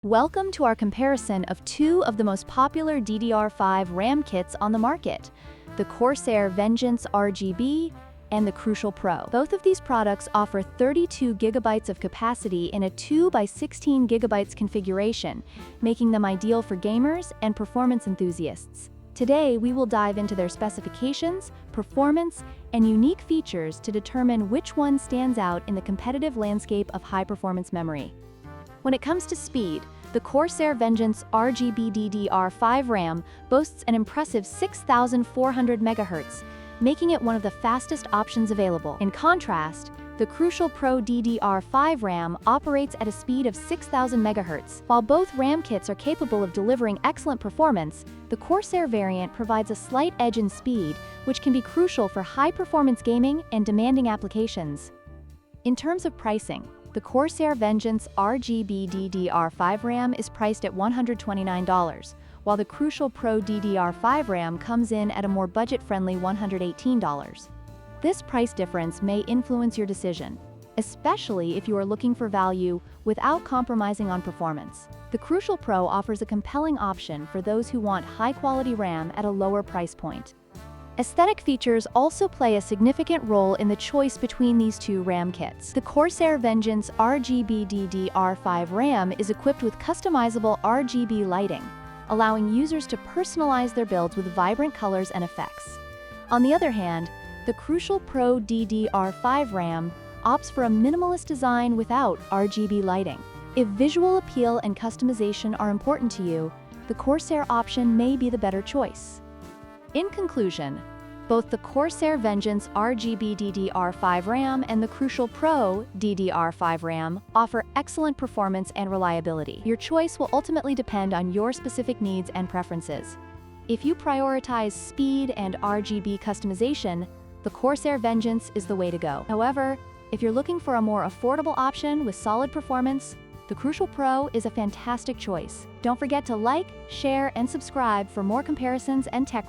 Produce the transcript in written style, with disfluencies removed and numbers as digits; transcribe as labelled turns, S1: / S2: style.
S1: Welcome to our comparison of two of the most popular DDR5 RAM kits on the market, the Corsair Vengeance RGB and the Crucial Pro. Both of these products offer 32 gigabytes of capacity in a 2 by 16 gigabytes configuration, making them ideal for gamers and performance enthusiasts. Today, we will dive into their specifications, performance, and unique features to determine which one stands out in the competitive landscape of high-performance memory. When it comes to speed, the Corsair Vengeance RGB DDR5 RAM boasts an impressive 6,400 MHz, making it one of the fastest options available. In contrast, the Crucial Pro DDR5 RAM operates at a speed of 6,000 MHz. While both RAM kits are capable of delivering excellent performance, the Corsair variant provides a slight edge in speed, which can be crucial for high-performance gaming and demanding applications. In terms of pricing, the Corsair Vengeance RGB DDR5 RAM is priced at $129, while the Crucial Pro DDR5 RAM comes in at a more budget-friendly $118. This price difference may influence your decision, especially if you are looking for value without compromising on performance. The Crucial Pro offers a compelling option for those who want high-quality RAM at a lower price point. Aesthetic features also play a significant role in the choice between these two RAM kits. The Corsair Vengeance RGB DDR5 RAM is equipped with customizable RGB lighting, allowing users to personalize their builds with vibrant colors and effects. On the other hand, the Crucial Pro DDR5 RAM opts for a minimalist design without RGB lighting. If visual appeal and customization are important to you, the Corsair option may be the better choice. In conclusion, both the Corsair Vengeance RGB DDR5 RAM and the Crucial Pro DDR5 RAM offer excellent performance and reliability. Your choice will ultimately depend on your specific needs and preferences. If you prioritize speed and RGB customization, the Corsair Vengeance is the way to go. However, if you're looking for a more affordable option with solid performance, the Crucial Pro is a fantastic choice. Don't forget to like, share, and subscribe for more comparisons and tech reviews.